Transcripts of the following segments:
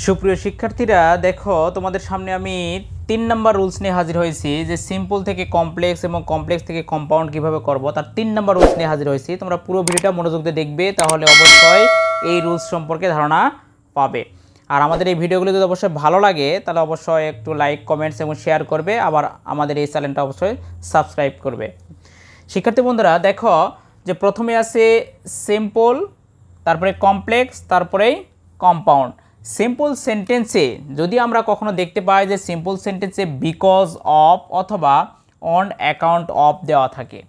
সুপ্রিয় শিক্ষার্থীরা দেখো তোমাদের সামনে আমি 3 নাম্বার রুলস নিয়ে হাজির হয়েছি যে সিম্পল থেকে কমপ্লেক্স এবং কমপ্লেক্স থেকে কম্পাউন্ড কিভাবে করব তার 3 নাম্বার রুলস নিয়ে হাজির হয়েছি। তোমরা পুরো ভিডিওটা মনোযোগ দিয়ে দেখবে, তাহলে অবশ্যই এই রুলস সম্পর্কে ধারণা পাবে। আর আমাদের এই ভিডিওগুলো যদি অবশ্যই ভালো লাগে তাহলে অবশ্যই একটু লাইক, কমেন্টস এবং শেয়ার করবে, আবার আমাদের এই চ্যানেলটা অবশ্যই সাবস্ক্রাইব করবে। শিক্ষার্থী বন্ধুরা দেখো যে প্রথমে আছে সিম্পল, তারপরে কমপ্লেক্স, তারপরে কম্পাউন্ড। সিম্পল সেন্টেন্সে যদি আমরা কখনো দেখতে পাই যে সিম্পল সেন্টেন্সে বিকজ অফ অথবা অন অ্যাকাউন্ট অফ দেওয়া থাকে,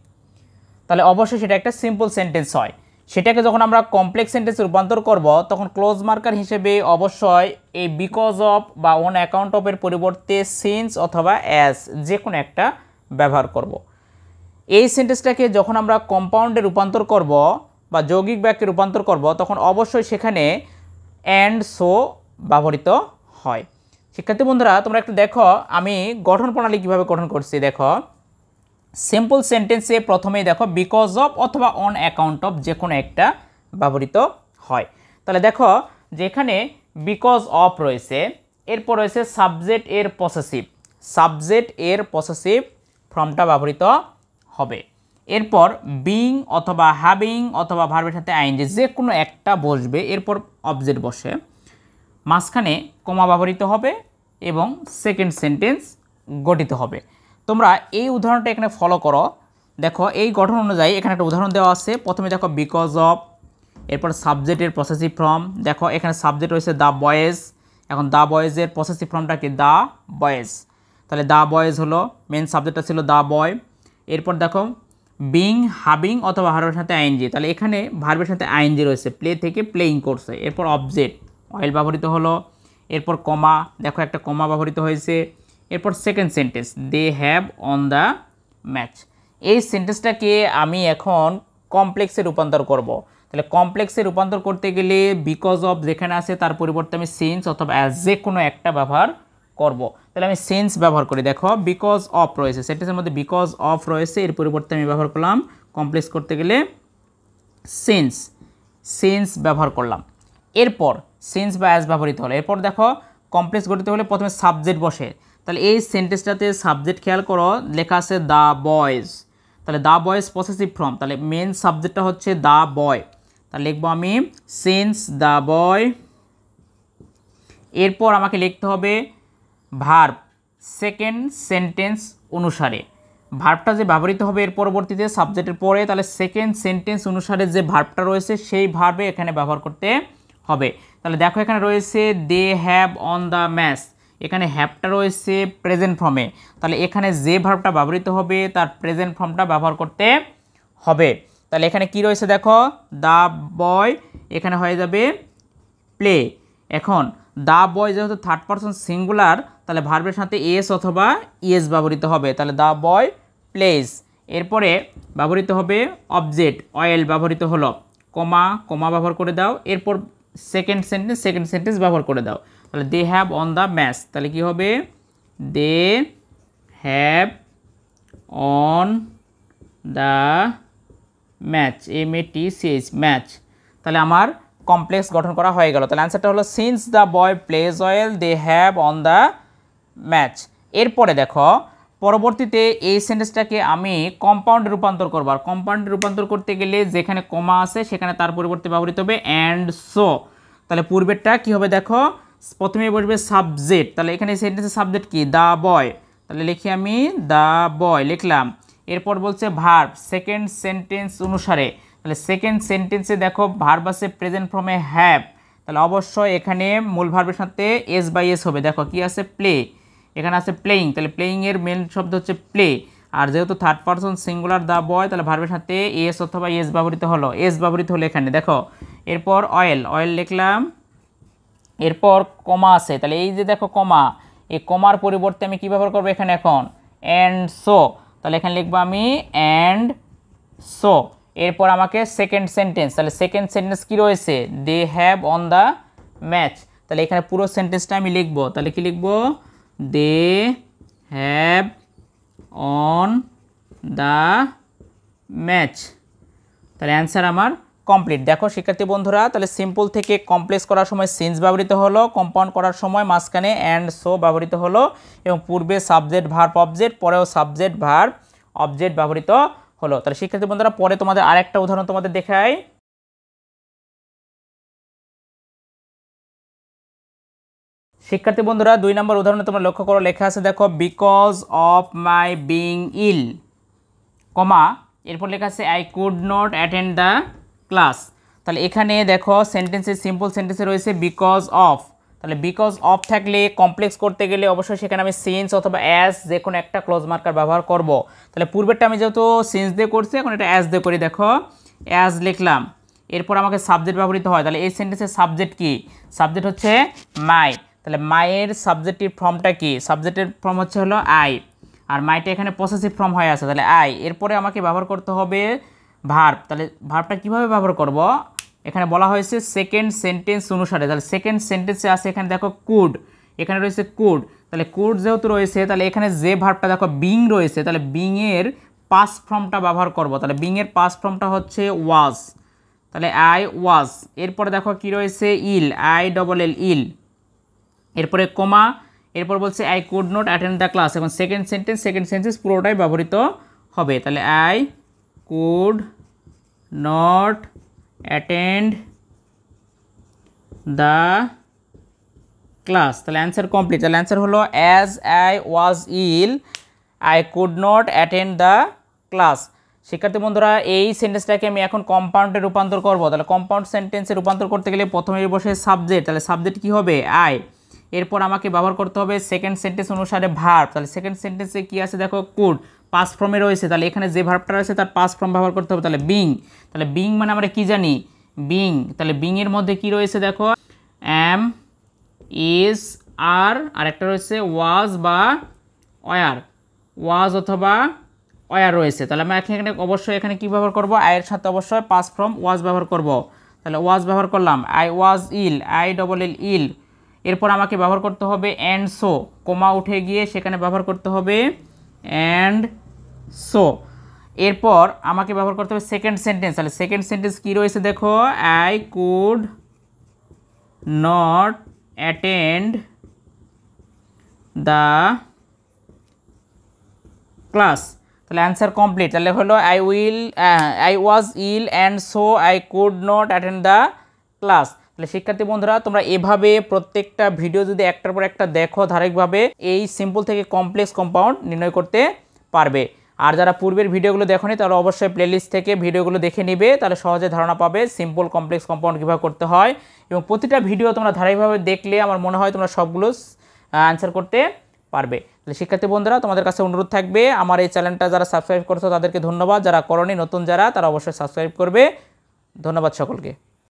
তাহলে অবশ্যই সেটা একটা সিম্পল সেন্টেন্স হয়। সেটাকে যখন আমরা কমপ্লেক্স সেন্টেন্সে রূপান্তর করব তখন ক্লোজ মার্কার হিসেবে অবশ্যই এই বিকজ অফ বা অন অ্যাকাউন্ট অফের পরিবর্তে সিন্স অথবা অ্যাজ যে কোনো একটা ব্যবহার করব। এই সেন্টেন্সটাকে যখন আমরা কম্পাউন্ডে রূপান্তর করব বা যৌগিক বাক্যে রূপান্তর করব তখন অবশ্যই সেখানে অ্যান্ড সো ব্যবহৃত হয়। শিক্ষার্থী বন্ধুরা তোমরা একটু দেখো আমি গঠন প্রণালী কীভাবে গঠন করছি। দেখো সিম্পল সেন্টেন্সে প্রথমেই দেখো বিকজ অফ অথবা অন অ্যাকাউন্ট অফ যে কোনো একটা ব্যবহৃত হয়। তাহলে দেখো যেখানে বিকজ অফ রয়েছে, এরপর রয়েছে সাবজেক্ট এর পসেসিভ, সাবজেক্ট এর পসেসিভ ফর্মটা ব্যবহৃত হবে। এরপর বিং অথবা হ্যাভিং অথবা ভার্বের সাথে আইএনজি যে কোনো একটা বসবে, এরপর অবজেক্ট বসে, মাঝখানে কমা ব্যবহৃত হবে এবং সেকেন্ড সেন্টেন্স গঠিত হবে। তোমরা এই উদাহরণটা এখানে ফলো করো। দেখো এই গঠন অনুযায়ী এখানে একটা উদাহরণ দেওয়া আছে। প্রথমে দেখো বিকজ অফ, এরপর সাবজেক্টের পসেসিভ ফর্ম। দেখো এখানে সাবজেক্ট রয়েছে দ্য বয়েজ, এখন দ্য বয়েজের পসেসিভ ফর্মটা কি দ্য বয়েজ, তাহলে দ্য বয়েজ হলো মেন সাবজেক্টটা ছিল দ্য বয়। এরপর দেখো বিং হাবিং অথবা ভার্বের সাথে আইএনজি, তাহলে এখানে ভার্বের সাথে আইএনজি রয়েছে, প্লে থেকে প্লেইং করছে। এরপর অবজেক্ট অয়েল ব্যবহৃত হলো, এরপর কমা, দেখো একটা কমা ব্যবহৃত হয়েছে। এরপর second sentence they have won the match. এই সেন্টেন্সটাকে আমি এখন কমপ্লেক্সে রূপান্তর করব। তাহলে কমপ্লেক্সে রূপান্তর করতে গেলে বিকজ অফ যেখানে আছে তার পরিবর্তে আমি সিন্স অথবা অ্যাজ যে কোনো একটা ব্যবহার করব। তাহলে আমি সেন্স ব্যবহার করি। দেখো বিকজ অফ রয়েছে, সেন্টেন্সের মধ্যে বিকজ অফ রয়েছে, এর পরিবর্তে আমি ব্যবহার করলাম কমপ্লেক্স করতে গেলে সেন্স, সেন্স ব্যবহার করলাম। এরপর সেন্স বা অ্যাজ ব্যবহৃত হলো। এরপর দেখো কমপ্লেক্স গঠিত হলে প্রথমে সাবজেক্ট বসে, তাহলে এই সেন্টেন্সটাতে সাবজেক্ট খেয়াল করো লেখা আছে দ্য বয়েজ, তাহলে দ্য বয়েজ পসেসিভ ফর্ম, তাহলে মেন সাবজেক্টটা হচ্ছে দ্য বয়, তাহলে লিখবো আমি সেন্স দ্য বয়। এরপর আমাকে লিখতে হবে ভার্ব সেকেন্ড সেন্টেন্স অনুসারে, ভার্বটা যে ব্যবহৃত হবে এর পরবর্তীতে সাবজেক্টের পরে, তাহলে সেকেন্ড সেন্টেন্স অনুসারে যে ভার্বটা রয়েছে সেই ভার্বে এখানে ব্যবহার করতে হবে। তাহলে দেখো এখানে রয়েছে they have won the match, এখানে হ্যাভটা রয়েছে প্রেজেন্ট ফর্মে, তাহলে এখানে যে ভার্বটা ব্যবহৃত হবে তার প্রেজেন্ট ফর্মটা ব্যবহার করতে হবে। তাহলে এখানে কি রয়েছে দেখো দ্য বয়, এখানে হয়ে যাবে প্লে। এখন দ্য বয় যেহেতু থার্ড পারসন সিঙ্গুলার, তাহলে ভার্বের সাথে এস অথবা ইএস ব্যবহৃত হবে, তাহলে দ্য বয় প্লেজ। এরপরে ব্যবহৃত হবে অবজেক্ট অয়েল ব্যবহৃত হলো, কমা কমা ব্যবহার করে দাও। এরপর সেকেন্ড সেন্টেন্স ব্যবহার করে দাও, তাহলে they have won the match, তাহলে কি হবে they have won the match, MATCH match. তাহলে আমার কমপ্লেক্স গঠন করা হয়ে গেল। তাহলে অ্যান্সারটা হলো since the boy plays well they have won the match. এরপরে দেখো পরবর্তীতে এই সেন্টেন্সটাকে আমি কম্পাউন্ডে রূপান্তর করব। আর কম্পাউন্ডে রূপান্তর করতে গেলে যেখানে কমা আছে সেখানে তার পরিবর্তে ব্যবহৃত হবে অ্যান্ড সো। তাহলে পূর্বেরটা কী হবে দেখো প্রথমেই বসবে সাবজেক্ট, তাহলে এখানে সেন্টেন্সের সাবজেক্ট কি দ্য বয়, তাহলে লিখি আমি দ্য বয় লিখলাম। এরপর বলছে ভার্ব সেকেন্ড সেন্টেন্স অনুসারে, তাহলে সেকেন্ড সেন্টেন্সে দেখো ভার্ব আছে প্রেজেন্ট ফর্মে হ্যাভ, তাহলে অবশ্যই এখানে মূল ভার্বের সাথে এস বাই এস হবে। দেখো কি আছে প্লে, এখানে আছে প্লেইং, তাহলে প্লেইংয়ের মেন শব্দ হচ্ছে প্লে। আর যেহেতু third person singular the boy, তাহলে ভার্বের সাথে এস অথবা এস ব্যবহৃত হলো, এস ব্যবহৃত হলো এখানে দেখো। এরপর অয়েল অয়েল লিখলাম। এরপর কমা আছে, তাহলে এই যে দেখো কমা, এই কমার পরিবর্তে আমি কী ব্যবহার করবো এখানে এখন অ্যান্ড সো, তাহলে এখানে লিখবো আমি অ্যান্ড সো। এরপর আমাকে সেকেন্ড সেন্টেন্স, তাহলে সেকেন্ড সেন্টেন্স কী রয়েছে they have won the match, তাহলে এখানে পুরো সেন্টেন্সটা আমি লিখবো, তাহলে কি লিখবো they have won the match. তাহলে অ্যান্সার আমার কমপ্লিট। দেখো শিক্ষার্থী বন্ধুরা, তাহলে সিম্পল থেকে কমপ্লেক্স করার সময় সিন্স ব্যবহৃত হলো, কম্পাউন্ড করার সময় মাঝখানে অ্যান্ড সো ব্যবহৃত হলো এবং পূর্বে সাবজেক্ট ভার্ব অবজেক্ট, পরেও সাবজেক্ট ভার্ব অবজেক্ট ব্যবহৃত হলো। তাহলে শিক্ষার্থী বন্ধুরা পরে তোমাদের আরেকটা উদাহরণ তোমাদের দেখাই। শিক্ষার্থী বন্ধুরা 2 নম্বর উদাহরণে তোমরা লক্ষ্য করো, লেখা আছে দেখো because of my being ill, comma এরপর লেখা আছে I could not attend the class. তাহলে এখানে দেখো সেন্টেন্সে সিম্পল সেন্টেন্সে রয়েছে বিকজ অফ। তাহলে বিকজ অফ থাকলে কমপ্লেক্স করতে গেলে অবশ্যই সেখানে আমি সিন্স অথবা অ্যাজ যে কোনো একটা ক্লোজ মার্কার ব্যবহার করব। তাহলে পূর্বেরটা আমি যেহেতু সিন্স দিয়ে করছি, এখন এটা অ্যাজ দিয়ে করি। দেখো অ্যাজ লিখলাম, এরপর আমাকে সাবজেক্ট ব্যবহৃত হয়। তাহলে এই সেন্টেন্সের সাবজেক্ট কি? সাবজেক্ট হচ্ছে মাই। তাহলে মায়ের সাবজেক্টিভ ফর্মটা কি? সাবজেক্টের ফর্ম হচ্ছে হলো আই, আর মাইটা এখানে পসেসিভ ফর্ম হয়ে আছে, তাহলে আই। এরপরে আমাকে ব্যবহার করতে হবে ভার্ব। তাহলে ভার্বটা কীভাবে ব্যবহার করব? এখানে বলা হয়েছে সেকেন্ড সেন্টেন্স অনুসারে। তাহলে সেকেন্ড সেন্টেন্সে আছে এখানে দেখো কুড, এখানে রয়েছে কুড। তাহলে কুড যেহেতু রয়েছে, তাহলে এখানে যে ভার্বটা দেখো বিং রয়েছে, তাহলে বিংয়ের পাস্ট ফর্মটা ব্যবহার করব। তাহলে বিংয়ের পাস্ট ফর্মটা হচ্ছে ওয়াজ, তাহলে আই ওয়াজ। এরপরে দেখো কি রয়েছে ইল, আই ডবল এল ইল। এরপরে কমা, এরপর বলছে I could not attend the class. এবং সেকেন্ড সেন্টেন্স পুরোটাই ব্যবহৃত হবে। তাহলে I could not attend the class. তাহলে অ্যান্সার কমপ্লিট। তাহলে অ্যান্সার হলো as I was ill I could not attend the class. শিক্ষার্থী বন্ধুরা এই সেন্টেন্সটাকে আমি এখন কম্পাউন্ডে রূপান্তর করব। তাহলে কম্পাউন্ড সেন্টেন্সে রূপান্তর করতে গেলে প্রথমে বসে সাবজেক্ট, তাহলে সাবজেক্ট কী হবে? আই। এরপর আমাকে ব্যবহার করতে হবে সেকেন্ড সেন্টেন্স অনুসারে ভার্ব। তাহলে সেকেন্ড সেন্টেন্সে কী আছে দেখো কুড, পাস্ট ফর্মে রয়েছে। তাহলে এখানে যে ভার্বটা রয়েছে তার পাস্ট ফর্ম ব্যবহার করতে হবে। তাহলে বিং, তাহলে বিং মানে আমরা কী জানি? বিং। তাহলে বিংয়ের মধ্যে কী রয়েছে দেখো অ্যাম, ইজ, আর একটা রয়েছে ওয়াজ বা ওয়ার, ওয়াজ অথবা ওয়ার রয়েছে। তাহলে আমি এখানে অবশ্যই এখানে কী ব্যবহার করব? আয়ের সাথে অবশ্যই পাস্ট ফর্ম ওয়াজ ব্যবহার করব। তাহলে ওয়াজ ব্যবহার করলাম, I was ill, I double L ill. এরপর আমাকে ব্যবহার করতে হবে অ্যান্ড সো, কোমা উঠে গিয়ে সেখানে ব্যবহার করতে হবে অ্যান্ড সো। এরপর আমাকে ব্যবহার করতে হবে সেকেন্ড সেন্টেন্স। তাহলে সেকেন্ড সেন্টেন্স কী রয়েছে দেখো I could not attend the class. তাহলে অ্যান্সার কমপ্লিট। তাহলে হলো I was ill and so I could not attend the class. তাহলে শিক্ষার্থী বন্ধুরা তোমরা এভাবে প্রত্যেকটা ভিডিও যদি একটার পর একটা দেখো ধারাবাহিকভাবে এই সিম্পল থেকে কমপ্লেক্স কম্পাউন্ড নির্ণয় করতে পারবে। আর যারা পূর্বের ভিডিওগুলো দেখোনি তারা অবশ্যই প্লেলিস্ট থেকে ভিডিওগুলো দেখে নিবে, তাহলে সহজে ধারণা পাবে সিম্পল কমপ্লেক্স কম্পাউন্ড কীভাবে করতে হয়। এবং প্রতিটা ভিডিও তোমরা ধারাবাহিকভাবে দেখলে আমার মনে হয় তোমরা সবগুলো অ্যান্সার করতে পারবে। তাহলে শিক্ষার্থী বন্ধুরা তোমাদের কাছে অনুরোধ থাকবে আমার এই চ্যানেলটা যারা সাবস্ক্রাইব করছো তাদেরকে ধন্যবাদ, যারা করনি নতুন যারা তারা অবশ্যই সাবস্ক্রাইব করবে। ধন্যবাদ সকলকে।